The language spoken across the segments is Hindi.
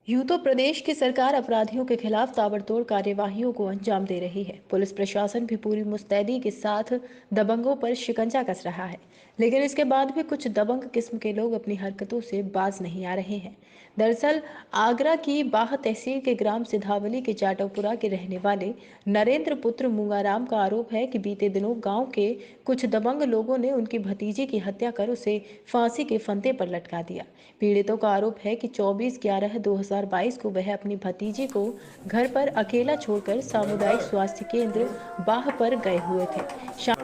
यूं तो प्रदेश की सरकार अपराधियों के खिलाफ ताबड़तोड़ कार्यवाहियों को अंजाम दे रही है। पुलिस प्रशासन भी पूरी मुस्तैदी के साथ दबंगों पर शिकंजा कस रहा है, लेकिन इसके बाद भी कुछ दबंग किस्म के लोग अपनी हरकतों से बाज नहीं आ रहे हैं। दरअसल आगरा की बाह तहसील के ग्राम सिधावली के जाटवपुरा के रहने वाले नरेंद्र पुत्र मूंगाराम का आरोप है कि बीते दिनों गांव के कुछ दबंग लोगों ने उनकी भतीजी की हत्या कर उसे फांसी के फंदे पर लटका दिया। पीड़ितों का आरोप है कि 24/11/2022 को वह अपनी भतीजी को घर पर अकेला छोड़कर सामुदायिक स्वास्थ्य केंद्र बाह पर गए हुए थे।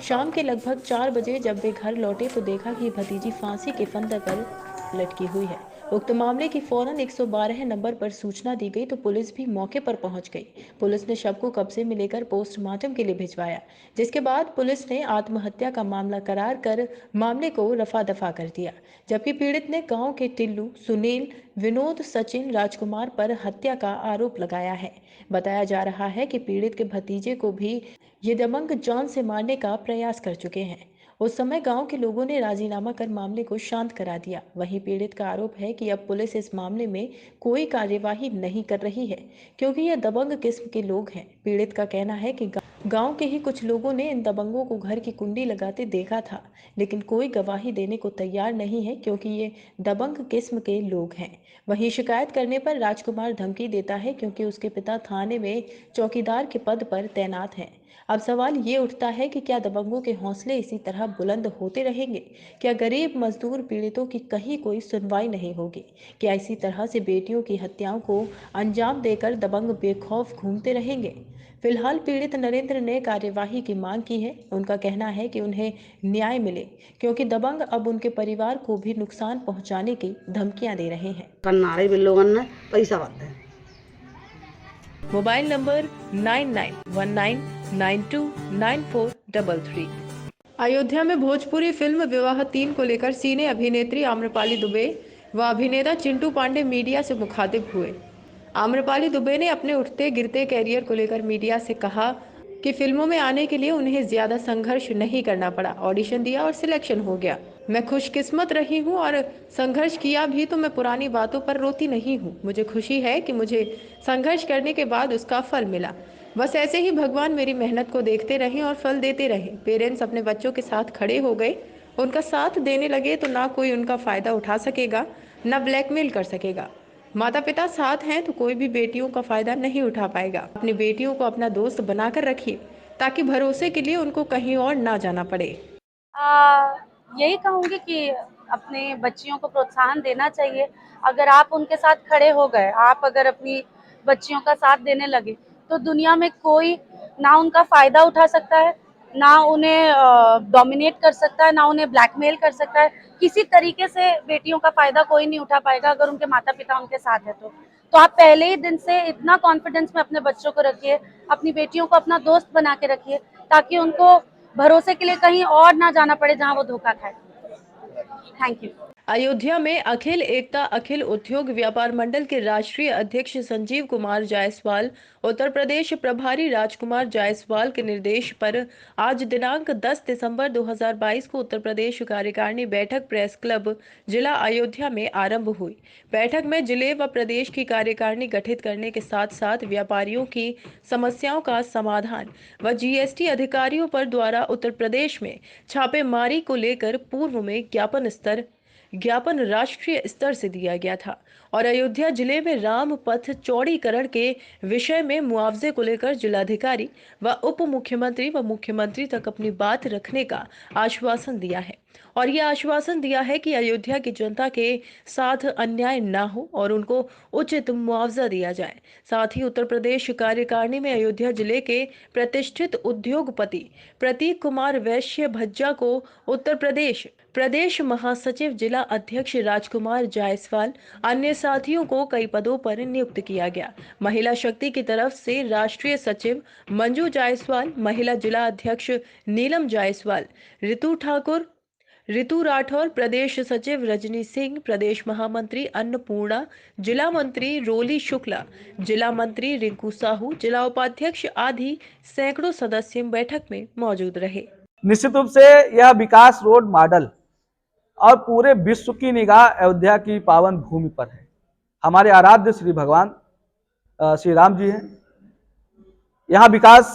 शाम के लगभग 4 बजे जब वे घर लौटे तो देखा कि भतीजी फांसी के फंदे पर लटकी हुई है। उक्त मामले की फौरन 112 नंबर पर सूचना दी गई तो पुलिस भी मौके पर पहुंच गई। पुलिस ने शव को कब्जे में लेकर पोस्टमार्टम के लिए भिजवाया, जिसके बाद पुलिस ने आत्महत्या का मामला करार कर मामले को रफा दफा कर दिया। जबकि पीड़ित ने गांव के टिल्लू, सुनील, विनोद, सचिन, राजकुमार पर हत्या का आरोप लगाया है। बताया जा रहा है कि पीड़ित के भतीजे को भी ये दबंग जान से मारने का प्रयास कर चुके हैं। उस समय गांव के लोगों ने राजीनामा कर मामले को शांत करा दिया। वहीं पीड़ित का आरोप है कि अब पुलिस इस मामले में कोई कार्यवाही नहीं कर रही है, क्योंकि ये दबंग किस्म के लोग हैं। पीड़ित का कहना है कि गांव के ही कुछ लोगों ने इन दबंगों को घर की कुंडी लगाते देखा था, लेकिन कोई गवाही देने को तैयार नहीं है, क्योंकि ये दबंग किस्म के लोग हैं। वहीं शिकायत करने पर राजकुमार धमकी देता है, क्योंकि उसके पिता थाने में चौकीदार के पद पर तैनात हैं। अब सवाल ये उठता है कि क्या दबंगों के हौसले इसी तरह बुलंद होते रहेंगे? क्या गरीब मजदूर पीड़ितों की कहीं कोई सुनवाई नहीं होगी? क्या इसी तरह से बेटियों की हत्याओं को अंजाम देकर दबंग बेखौफ घूमते रहेंगे? फिलहाल पीड़ित नरेंद्र ने कार्यवाही की मांग की है। उनका कहना है कि उन्हें न्याय मिले, क्योंकि दबंग अब उनके परिवार को भी नुकसान पहुंचाने की धमकियां दे रहे हैं। कन्नारे बिल्लोगन ने पैसा बांटे। Mobile number 9919929433। अयोध्या में भोजपुरी फिल्म विवाह 3 को लेकर सीने अभिनेत्री आम्रपाली दुबे व अभिनेता चिंटू पांडे मीडिया से मुखातिब हुए। आम्रपाली दुबे ने अपने उठते गिरते कैरियर को लेकर मीडिया से कहा कि फिल्मों में आने के लिए उन्हें ज्यादा संघर्ष नहीं करना पड़ा, ऑडिशन दिया और सिलेक्शन हो गया। मैं खुशकिस्मत रही हूँ और संघर्ष किया भी, तो मैं पुरानी बातों पर रोती नहीं हूँ। मुझे खुशी है कि मुझे संघर्ष करने के बाद उसका फल मिला। बस ऐसे ही भगवान मेरी मेहनत को देखते रहें और फल देते रहें। पेरेंट्स अपने बच्चों के साथ खड़े हो गए, उनका साथ देने लगे तो ना कोई उनका फायदा उठा सकेगा, ना ब्लैकमेल कर सकेगा। माता पिता साथ हैं तो कोई भी बेटियों का फायदा नहीं उठा पाएगा। अपनी बेटियों को अपना दोस्त बनाकर रखिए, ताकि भरोसे के लिए उनको कहीं और ना जाना पड़े। आ, यही कहूँगी कि अपने बच्चियों को प्रोत्साहन देना चाहिए। अगर आप उनके साथ खड़े हो गए, आप अगर अपनी बच्चियों का साथ देने लगे, तो दुनिया में कोई ना उनका फायदा उठा सकता है, ना उन्हें डोमिनेट कर सकता है, ना उन्हें ब्लैकमेल कर सकता है। किसी तरीके से बेटियों का फायदा कोई नहीं उठा पाएगा अगर उनके माता पिता उनके साथ है तो आप पहले ही दिन से इतना कॉन्फिडेंस में अपने बच्चों को रखिए, अपनी बेटियों को अपना दोस्त बना के रखिए, ताकि उनको भरोसे के लिए कहीं और ना जाना पड़े जहां वो धोखा खाए। Thank you. अयोध्या में अखिल एकता अखिल उद्योग व्यापार मंडल के राष्ट्रीय अध्यक्ष संजीव कुमार जायसवाल, उत्तर प्रदेश प्रभारी राजकुमार जायसवाल के निर्देश पर आज दिनांक 10 दिसंबर 2022 को उत्तर प्रदेश कार्यकारिणी बैठक प्रेस क्लब जिला अयोध्या में आरंभ हुई। बैठक में जिले व प्रदेश की कार्यकारिणी गठित करने के साथ साथ व्यापारियों की समस्याओं का समाधान व जीएसटी अधिकारियों पर द्वारा उत्तर प्रदेश में छापेमारी को लेकर पूर्व में ज्ञापन राष्ट्रीय स्तर से दिया गया था और अयोध्या जिले में राम पथ चौड़ीकरण के विषय में मुआवजे को लेकर जिलाधिकारी व उप मुख्यमंत्री व मुख्यमंत्री तक अपनी बात रखने का आश्वासन दिया है और यह आश्वासन दिया है कि अयोध्या की जनता के साथ अन्याय न हो और उनको उचित मुआवजा दिया जाए। साथ ही उत्तर प्रदेश कार्यकारिणी में अयोध्या जिले के प्रतिष्ठित उद्योगपति प्रतीक कुमार वैश्य भज्जा को उत्तर प्रदेश महासचिव, जिला अध्यक्ष राजकुमार जायसवाल, अन्य साथियों को कई पदों पर नियुक्त किया गया। महिला शक्ति की तरफ से राष्ट्रीय सचिव मंजू जायसवाल, महिला जिला अध्यक्ष नीलम जायसवाल, ऋतु राठौर, प्रदेश सचिव रजनी सिंह, प्रदेश महामंत्री अन्नपूर्णा, जिला मंत्री रोली शुक्ला, जिला मंत्री रिंकू साहू, जिला उपाध्यक्ष आदि सैकड़ों सदस्य बैठक में मौजूद रहे। निश्चित रूप से यह विकास रोड मॉडल और पूरे विश्व की निगाह अयोध्या की पावन भूमि पर है। हमारे आराध्य श्री भगवान श्री राम जी हैं। यहाँ विकास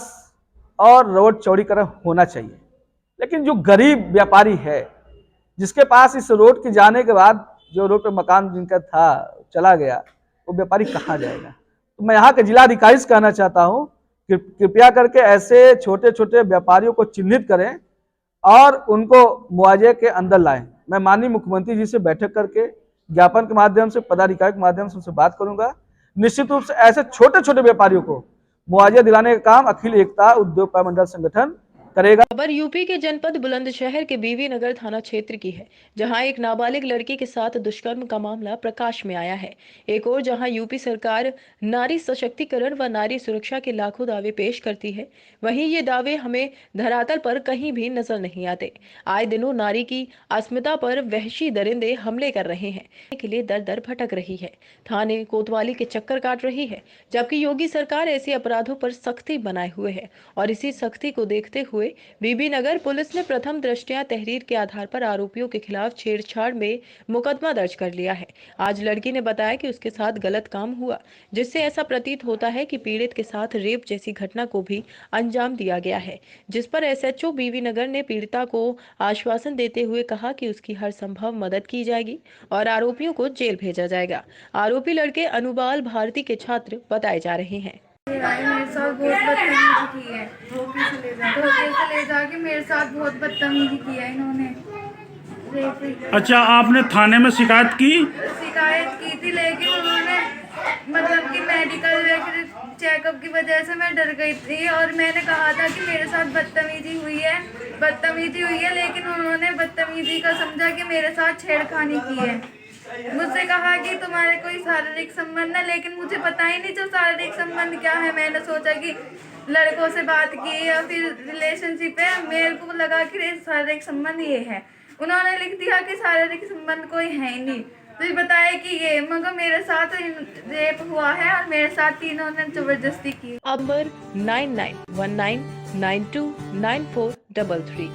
और रोड चौड़ीकरण होना चाहिए, लेकिन जो गरीब व्यापारी है जिसके पास इस रोड के जाने के बाद जो रोड पे मकान जिनका था चला गया, वो व्यापारी कहाँ जाएगा। तो मैं यहाँ के जिलाधिकारी से कहना चाहता हूँ कि कृपया करके ऐसे छोटे छोटे व्यापारियों को चिन्हित करें और उनको मुआवजे के अंदर लाएं। मैं माननीय मुख्यमंत्री जी से बैठक करके ज्ञापन के माध्यम से, पदाधिकारी के माध्यम से उनसे बात करूंगा। निश्चित रूप से ऐसे छोटे छोटे व्यापारियों को मुआवजा दिलाने का काम अखिल एकता उद्योग मंडल संगठन करेगा। खबर यूपी के जनपद बुलंदशहर के बीवी नगर थाना क्षेत्र की है, जहां एक नाबालिग लड़की के साथ दुष्कर्म का मामला प्रकाश में आया है। एक और जहां यूपी सरकार नारी सशक्तिकरण व नारी सुरक्षा के लाखों दावे पेश करती है, वहीं ये दावे हमें धरातल पर कहीं भी नजर नहीं आते। आए दिनों नारी की अस्मिता पर वहशी दरिंदे हमले कर रहे हैं, के लिए दर दर भटक रही है, थाने कोतवाली के चक्कर काट रही है, जबकि योगी सरकार ऐसे अपराधों पर सख्ती बनाए हुए है। और इसी सख्ती को देखते हुए बीबी नगर पुलिस ने प्रथम दृष्टया तहरीर के आधार पर आरोपियों के खिलाफ छेड़छाड़ में मुकदमा दर्ज कर लिया है। आज लड़की ने बताया कि उसके साथ गलत काम हुआ, जिससे ऐसा प्रतीत होता है कि पीड़ित के साथ रेप जैसी घटना को भी अंजाम दिया गया है, जिस पर एसएचओ बीबी नगर ने पीड़िता को आश्वासन देते हुए कहा कि उसकी हर संभव मदद की जाएगी और आरोपियों को जेल भेजा जाएगा। आरोपी लड़के अनुबाल भारती के छात्र बताए जा रहे हैं। मेरे साथ बहुत बदतमीजी की है, धोखे से ले जाके मेरे साथ बहुत बदतमीजी की है इन्होंने। अच्छा, आपने थाने में शिकायत की थी, लेकिन उन्होंने मतलब कि मेडिकल चेकअप की वजह से मैं डर गई थी और मैंने कहा था कि मेरे साथ बदतमीजी हुई है, लेकिन उन्होंने बदतमीजी का समझा कि मेरे साथ छेड़खानी की है। मुझसे कहा कि तुम्हारे कोई शारीरिक संबंध है, लेकिन मुझे पता ही नहीं जो शारीरिक संबंध क्या है। मैंने सोचा कि लड़कों से बात की या फिर रिलेशनशिप है, मेरे को लगा कि शारीरिक संबंध ये है। उन्होंने लिख दिया कि शारीरिक संबंध कोई है ही नहीं, तो बताया कि ये, मगर मेरे साथ रेप हुआ है और मेरे साथ इन्होंने जबरदस्ती की। नंबर 9919929433।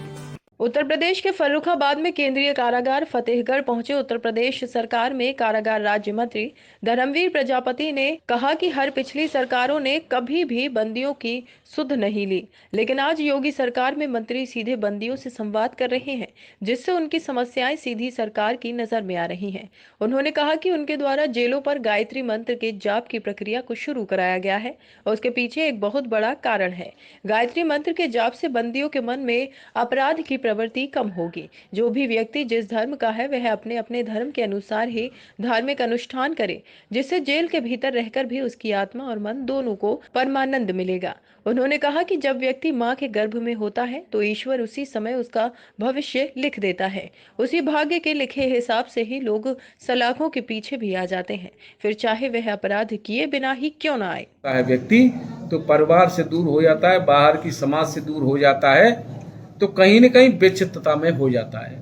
उत्तर प्रदेश के फर्रुखाबाद में केंद्रीय कारागार फतेहगढ़ पहुंचे उत्तर प्रदेश सरकार में कारागार राज्य मंत्री धर्मवीर प्रजापति ने कहा कि हर पिछली सरकारों ने कभी भी बंदियों की सुध नहीं ली, लेकिन आज योगी सरकार में मंत्री सीधे बंदियों से संवाद कर रहे हैं, जिससे उनकी समस्याएं सीधी सरकार की नजर में आ रही हैं। उन्होंने कहा कि उनके द्वारा जेलों पर गायत्री मंत्र के जाप की प्रक्रिया को शुरू कराया गया है और उसके पीछे एक बहुत बड़ा कारण है। गायत्री मंत्र के जाप से बंदियों के मन में अपराध की प्रवृत्ति कम होगी। जो भी व्यक्ति जिस धर्म का है वह अपने अपने धर्म के अनुसार ही धार्मिक अनुष्ठान करे, जिससे जेल के भीतर रहकर भी उसकी आत्मा और मन दोनों को परमानंद मिलेगा। उन्होंने कहा कि जब व्यक्ति मां के गर्भ में होता है तो ईश्वर उसी समय उसका भविष्य लिख देता है। उसी भाग्य के लिखे हिसाब से ही लोग सलाखों के पीछे भी आ जाते हैं, फिर चाहे वह अपराध किए बिना ही क्यों ना आए। व्यक्ति तो परिवार से दूर हो जाता है, बाहर की समाज से दूर हो जाता है, तो कहीं न कहीं विचित्रता में हो जाता है।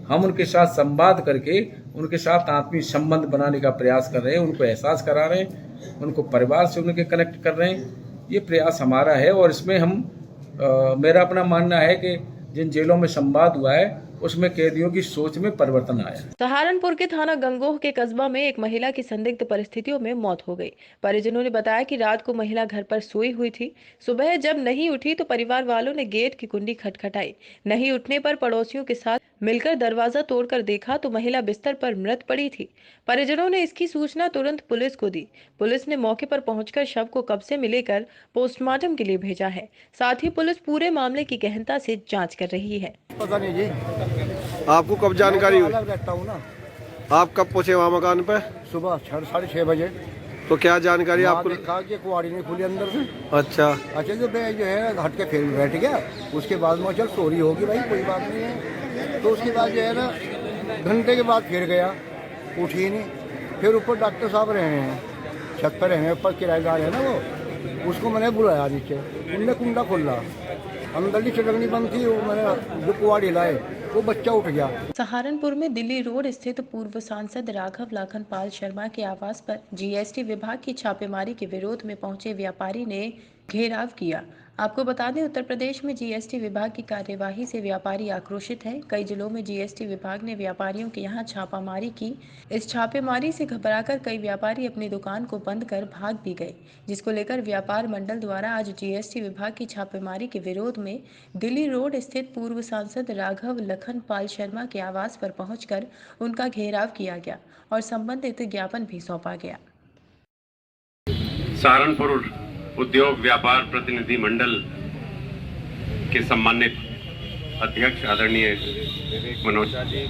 हम उनके साथ संवाद करके उनके साथ आत्मीय संबंध बनाने का प्रयास कर रहे हैं, उनको एहसास करा रहे हैं, उनको परिवार से उनके कनेक्ट कर रहे हैं। ये प्रयास हमारा है और इसमें हम मेरा अपना मानना है कि जिन जेलों में संवाद हुआ है उसमें कैदियों की सोच में परिवर्तन आया। सहारनपुर के थाना गंगोह के कस्बा में एक महिला की संदिग्ध परिस्थितियों में मौत हो गई। परिजनों ने बताया कि रात को महिला घर पर सोई हुई थी। सुबह जब नहीं उठी तो परिवार वालों ने गेट की कुंडी खटखटाई। नहीं उठने पर पड़ोसियों के साथ मिलकर दरवाजा तोड़कर देखा तो महिला बिस्तर पर मृत पड़ी थी। परिजनों ने इसकी सूचना तुरंत पुलिस को दी। पुलिस ने मौके पर पहुंचकर शव को कब्जे में लेकर पोस्टमार्टम के लिए भेजा है। साथ ही पुलिस पूरे मामले की गहनता से जांच कर रही है। पता नहीं जी, आपको कब जानकारी हुई? रहता हूँ ना। आप कब पहुँचे वहाँ मकान पे? सुबह 6:30 बजे। तो क्या जानकारी आपको? देखा कि कुआड़ी नहीं खुली अंदर से। अच्छा, जो मैं जो है हट के फिर बैठ गया। उसके बाद में चल चोरी होगी भाई, कोई बात नहीं है। तो उसके बाद जो है ना घंटे के बाद फिर गया, उठी नहीं। फिर ऊपर डॉक्टर साहब रहे हैं, छत पर रहे, ऊपर किराएदार है ना वो, उसको मैंने बुलाया नीचे। उनने कुंडा खोला, अंदर की चटनी बंद थी। वो मैंने जो कुआड़ी लाए वो बच्चा उठ गया। सहारनपुर में दिल्ली रोड स्थित पूर्व सांसद राघव लाखनपाल शर्मा के आवास पर जीएसटी विभाग की छापेमारी के विरोध में पहुंचे व्यापारी ने घेराव किया। आपको बता दें, उत्तर प्रदेश में जीएसटी विभाग की कार्यवाही से व्यापारी आक्रोशित हैं। कई जिलों में जीएसटी विभाग ने व्यापारियों के यहां छापामारी की। इस छापेमारी से घबराकर कई व्यापारी अपनी दुकान को बंद कर भाग भी गए, जिसको लेकर व्यापार मंडल द्वारा आज जीएसटी विभाग की छापेमारी के विरोध में दिल्ली रोड स्थित पूर्व सांसद राघव लखन पाल शर्मा के आवास पर पहुंचकर उनका घेराव किया गया और संबंधित ज्ञापन भी सौंपा गया। सहारनपुर उद्योग व्यापार प्रतिनिधि मंडल के सम्मानित अध्यक्ष आदरणीय मनोज जी,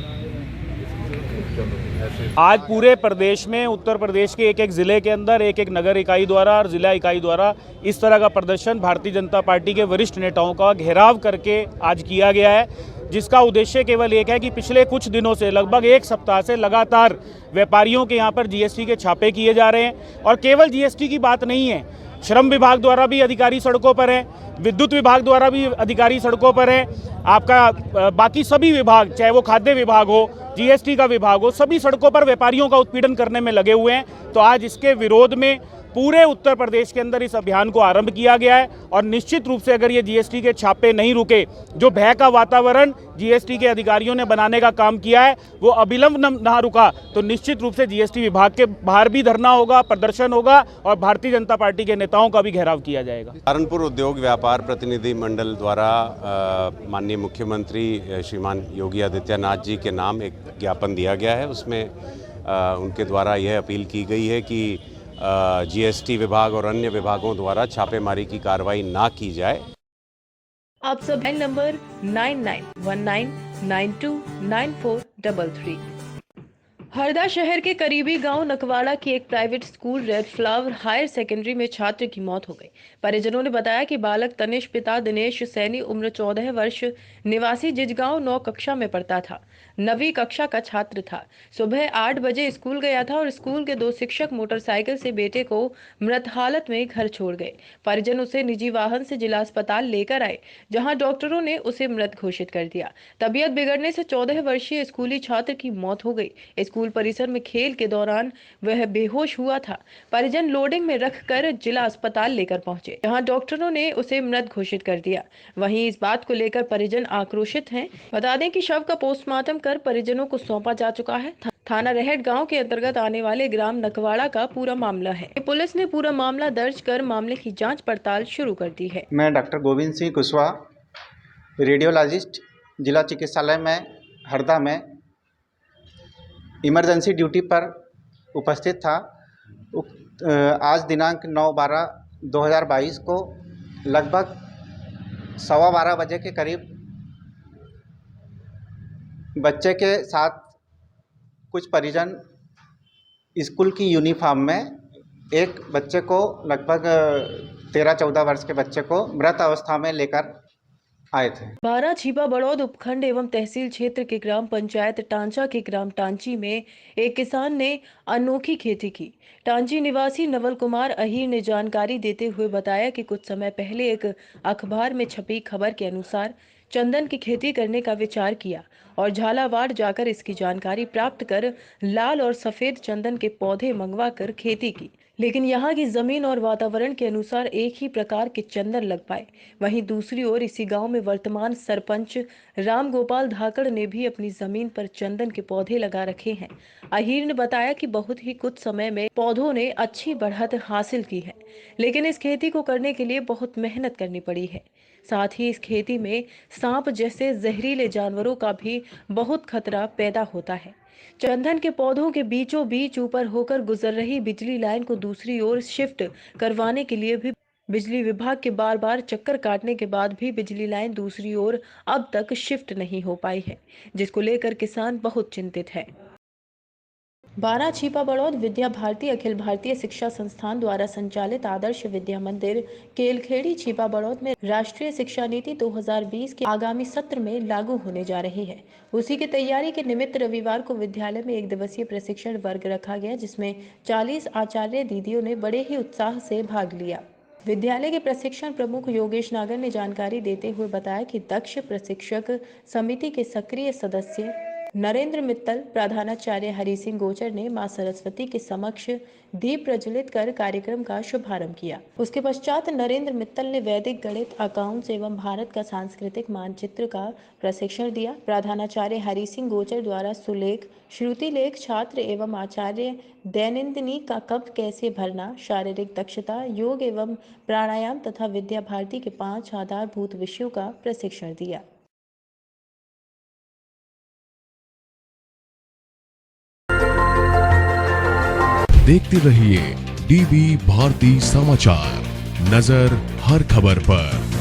आज पूरे प्रदेश में, उत्तर प्रदेश के एक एक ज़िले के अंदर एक एक नगर इकाई द्वारा और ज़िला इकाई द्वारा इस तरह का प्रदर्शन भारतीय जनता पार्टी के वरिष्ठ नेताओं का घेराव करके आज किया गया है, जिसका उद्देश्य केवल एक है कि पिछले कुछ दिनों से, लगभग एक सप्ताह से लगातार व्यापारियों के यहाँ पर जीएसटी के छापे किए जा रहे हैं। और केवल जीएसटी की बात नहीं है, श्रम विभाग द्वारा भी अधिकारी सड़कों पर हैं, विद्युत विभाग द्वारा भी अधिकारी सड़कों पर हैं, आपका बाकी सभी विभाग, चाहे वो खाद्य विभाग हो, जीएसटी का विभाग हो, सभी सड़कों पर व्यापारियों का उत्पीड़न करने में लगे हुए हैं। तो आज इसके विरोध में पूरे उत्तर प्रदेश के अंदर इस अभियान को आरंभ किया गया है और निश्चित रूप से अगर ये जीएसटी के छापे नहीं रुके, जो भय का वातावरण जीएसटी के अधिकारियों ने बनाने का काम किया है वो अविलंब ना रुका, तो निश्चित रूप से जीएसटी विभाग के बाहर भी धरना होगा, प्रदर्शन होगा और भारतीय जनता पार्टी के नेताओं का भी घेराव किया जाएगा। सहारनपुर उद्योग व्यापार प्रतिनिधि मंडल द्वारा माननीय मुख्यमंत्री श्रीमान योगी आदित्यनाथ जी के नाम एक ज्ञापन दिया गया है। उसमें उनके द्वारा यह अपील की गई है कि जीएसटी विभाग और अन्य विभागों द्वारा छापेमारी की कार्रवाई ना की जाए। आप सब नंबर 9919929433। हरदा शहर के करीबी गांव नकवाड़ा की एक private school red flower higher secondary में छात्र की मौत हो गई। परिजनों ने बताया कि बालक तनिष पिता दिनेश सैनी उम्र 14 वर्ष निवासी जिजगांव 9 कक्षा में पढ़ता था। 9वीं कक्षा का छात्र था। सुबह 8 बजे स्कूल गया था और स्कूल के 2 शिक्षक मोटरसाइकिल से बेटे को मृत हालत में घर छोड़ गए। परिजन उसे निजी वाहन से जिला अस्पताल लेकर आए, जहां डॉक्टरों ने उसे मृत घोषित कर दिया। तबीयत बिगड़ने से 14 वर्षीय स्कूली छात्र की मौत हो गई। स्कूल परिसर में खेल के दौरान वह बेहोश हुआ था। परिजन लोडिंग में रखकर जिला अस्पताल लेकर पहुंचे, जहां डॉक्टरों ने उसे मृत घोषित कर दिया। वहीं इस बात को लेकर परिजन आक्रोशित हैं। बता दें कि शव का पोस्टमार्टम कर परिजनों को सौंपा जा चुका है। थाना रहट गांव के अंतर्गत आने वाले ग्राम नकवाड़ा का पूरा मामला है। पुलिस ने पूरा मामला दर्ज कर मामले की जांच पड़ताल शुरू कर दी है। मैं डॉक्टर गोविंद सिंह कुशवाहा, रेडियोलॉजिस्ट, जिला चिकित्सालय में हरदा में इमरजेंसी ड्यूटी पर उपस्थित था। आज दिनांक 9/12/2022 को लगभग 12:15 बजे के करीब बच्चे के साथ कुछ परिजन स्कूल की यूनिफॉर्म में एक बच्चे को, लगभग 13-14 वर्ष के बच्चे को मृत अवस्था में लेकर आए थे। बारा छिपा बड़ौद उपखंड एवं तहसील क्षेत्र के ग्राम पंचायत टांचा के ग्राम टांची में एक किसान ने अनोखी खेती की। टांची निवासी नवल कुमार अहीर ने जानकारी देते हुए बताया कि कुछ समय पहले एक अखबार में छपी खबर के अनुसार चंदन की खेती करने का विचार किया और झालावाड़ जाकर इसकी जानकारी प्राप्त कर लाल और सफेद चंदन के पौधे मंगवा कर खेती की, लेकिन यहाँ की जमीन और वातावरण के अनुसार एक ही प्रकार के चंदन लग पाए। वहीं दूसरी ओर इसी गांव में वर्तमान सरपंच राम गोपाल धाकड़ ने भी अपनी जमीन पर चंदन के पौधे लगा रखे हैं। अहीर ने बताया कि बहुत ही कुछ समय में पौधों ने अच्छी बढ़त हासिल की है, लेकिन इस खेती को करने के लिए बहुत मेहनत करनी पड़ी है। साथ ही इस खेती में सांप जैसे जहरीले जानवरों का भी बहुत खतरा पैदा होता है। चंदन के पौधों के बीचों बीच ऊपर होकर गुजर रही बिजली लाइन को दूसरी ओर शिफ्ट करवाने के लिए भी बिजली विभाग के बार बार चक्कर काटने के बाद भी बिजली लाइन दूसरी ओर अब तक शिफ्ट नहीं हो पाई है, जिसको लेकर किसान बहुत चिंतित है। बारा छिपा बड़ौद विद्या भारती अखिल भारतीय शिक्षा संस्थान द्वारा संचालित आदर्श विद्या मंदिर केलखेड़ी छिपा बड़ौद में राष्ट्रीय शिक्षा नीति 2020 के आगामी सत्र में लागू होने जा रही है। उसी की तैयारी के निमित्त रविवार को विद्यालय में 1 दिवसीय प्रशिक्षण वर्ग रखा गया, जिसमें 40 आचार्य दीदियों ने बड़े ही उत्साह से भाग लिया। विद्यालय के प्रशिक्षण प्रमुख योगेश नागर ने जानकारी देते हुए बताया कि दक्ष प्रशिक्षक समिति के सक्रिय सदस्य नरेंद्र मित्तल, प्रधानाचार्य हरि सिंह गोचर ने मां सरस्वती के समक्ष दीप प्रज्वलित कर कार्यक्रम का शुभारंभ किया। उसके पश्चात नरेंद्र मित्तल ने वैदिक गणित, अकाउंट्स एवं भारत का सांस्कृतिक मानचित्र का प्रशिक्षण दिया। प्रधानाचार्य हरि सिंह गोचर द्वारा सुलेख, श्रुति लेख, छात्र एवं आचार्य दैनंदिनी का कप कैसे भरना, शारीरिक दक्षता, योग एवं प्राणायाम तथा विद्या भारती के 5 आधारभूत विषयों का प्रशिक्षण दिया। देखते रहिए डीबी भारती समाचार, नजर हर खबर पर।